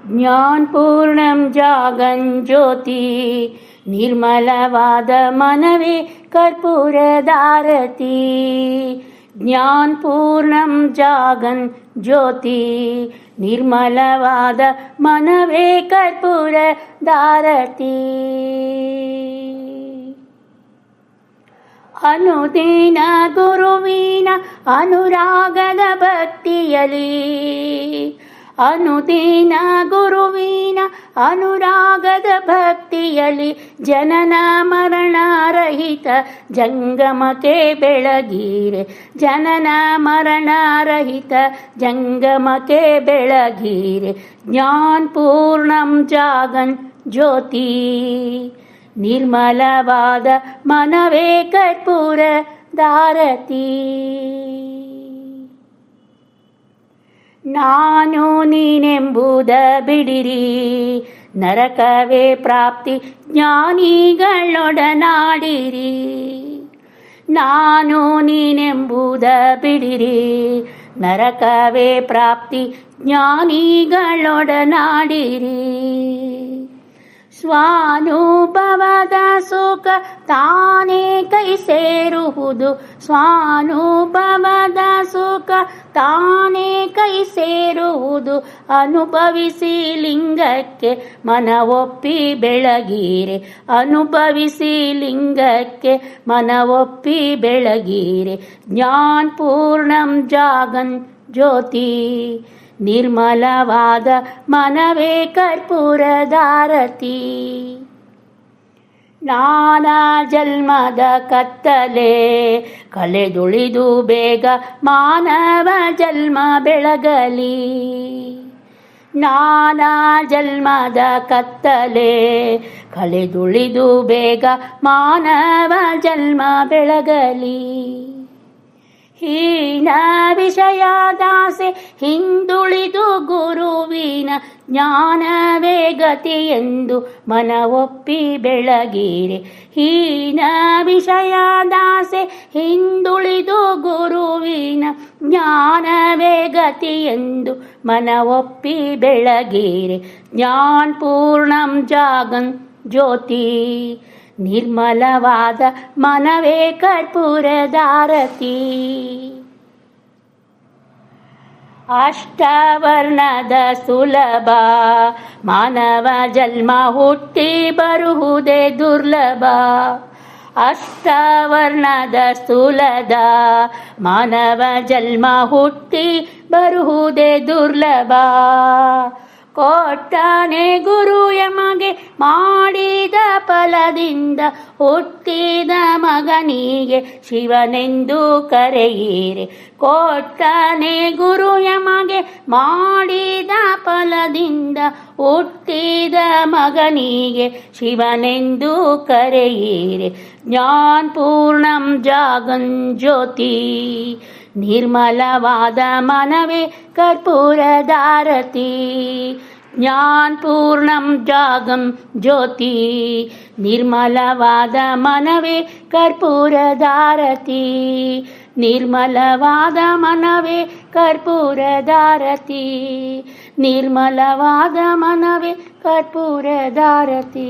ಜ್ಞಾನಪೂರ್ಣಂ ಜಾಗಂಜ್ಯೋತಿ ನಿರ್ಮಲವಾದ ಮನವೇ ಕರ್ಪೂರದಾರತಿ. ಜ್ಞಾನಪೂರ್ಣಂ ಜಾಗನ್ ಜ್ಯೋತಿ ನಿರ್ಮಲವಾದ ಮನವೇ ಕರ್ಪೂರದಾರತಿ. ಅನುದಿನ ಗುರುವಿನ ಅನುರಾಗದ ಭಕ್ತಿಯಲಿ, ಅನುದಿನ ಗುರುವಿನ ಅನುರಾಗದ ಭಕ್ತಿಯಲಿ ಜನನ ಮರಣರಹಿತ ಜಂಗಮಕ್ಕೆ ಬೆಳಗೀರೆ, ಜನನ ಮರಣರಹಿತ ಜಂಗಮಕ್ಕೆ ಬೆಳಗೀರೆ. ಜ್ಞಾನಪೂರ್ಣಂ ಜಾಗನ್ ಜ್ಯೋತಿ ನಿರ್ಮಲವಾದ ಮನವೇ ಕರ್ಪೂರದಾರತಿ. ನಾನು ನೀನೆಂಬುದ ಬಿಡಿರಿ, ನರಕವೇ ಪ್ರಾಪ್ತಿ ಜ್ಞಾನಿಗಳೊಡನಾಡಿರಿ. ನಾನು ನೀನೆಂಬುದ ಬಿಡಿರಿ, ನರಕವೇ ಪ್ರಾಪ್ತಿ ಜ್ಞಾನಿಗಳೊಡನಾಡಿರಿ. ಸ್ವಾನುಭವದ ಸುಖ ತಾನೇ ಕೈ ಸೇರುವುದು, ಸ್ವಾನುಭವದ ಸುಖ ತಾನೇ ಕೈ ಸೇರುವುದು. ಅನುಭವಿಸಿ ಲಿಂಗಕ್ಕೆ ಮನವೊಪ್ಪಿ ಬೆಳಗೀರೆ, ಅನುಭವಿಸಿ ಲಿಂಗಕ್ಕೆ ಮನವೊಪ್ಪಿ ಬೆಳಗೀರೆ. ಜ್ಞಾನಪೂರ್ಣಂ ಜಾಗನ್ ಜ್ಯೋತಿ ನಿರ್ಮಲವಾದ ಮನವೇ ಕರ್ಪೂರದಾರತಿ. ನಾನಾ ಜನ್ಮದ ಕತ್ತಲೆ ಕಳೆದುಳಿದು ಬೇಗ ಮಾನವ ಜನ್ಮ ಬೆಳಗಲಿ. ನಾನಾ ಜನ್ಮದ ಕತ್ತಲೆ ಕಳೆದುಳಿದು ಬೇಗ ಮಾನವ ಜನ್ಮ ಬೆಳಗಲಿ. ಹೀನ ವಿಷಯದಾಸೆ ಹಿಂದುಳಿದು ಗುರುವಿನ ಜ್ಞಾನವೇ ಗತಿಯೆಂದು ಮನವೊಪ್ಪಿ ಬೆಳಗೀರೆ. ಹೀನ ವಿಷಯದಾಸೆ ಹಿಂದುಳಿದು ಗುರುವಿನ ಜ್ಞಾನವೇ ಗತಿಯೆಂದು ಮನವೊಪ್ಪಿ ಬೆಳಗೀರೆ. ಜ್ಞಾನಪೂರ್ಣಂ ಜಾಗನ್ ಜ್ಯೋತಿ ನಿರ್ಮಲವಾದ ಮನವೇ ಕರ್ಪೂರದಾರತಿ. ಅಷ್ಟವರ್ಣದ ಸುಲಭ ಮಾನವ ಜನ್ಮ ಹುಟ್ಟಿ ಬರುವುದೇ ದುರ್ಲಭ. ಅಷ್ಟವರ್ಣದ ಸುಲಭ ಮಾನವ ಜನ್ಮ ಹುಟ್ಟಿ ಬರುವುದೇ ದುರ್ಲಭ. ಕೊಟ್ಟನೆ ಗುರು ಯಮಗೆ ಮಾಡಿದ ಫಲದಿಂದ ಹುಟ್ಟಿದ ಮಗನಿಗೆ ಶಿವನೆಂದು ಕರೆಯಿರೆ. ಕೊಟ್ಟನೆ ಗುರು ಯಮಗೆ ಮಾಡಿದ ಫಲದಿಂದ ಹುಟ್ಟಿದ ಮಗನಿಗೆ ಶಿವನೆಂದು ಕರೆಯಿರೆ. ಜ್ಞಾನಪೂರ್ಣಂ ಜಾಗನ್ ಜ್ಯೋತಿ ನಿರ್ಮಲವಾದ ಮನವೇ ಕರ್ಪೂರದಾರತಿ. ಜ್ಞಾನಪೂರ್ಣಂ ಜಾಗಂ ಜ್ಯೋತಿ ನಿರ್ಮಲವಾದ ಮನವೇ ಕರ್ಪೂರದಾರತಿ. ನಿರ್ಮಲವಾದ ಮನವೇ ಕರ್ಪೂರದಾರತಿ. ನಿರ್ಮಲವಾದ ಮನವೇ ಕರ್ಪೂರದಾರತಿ.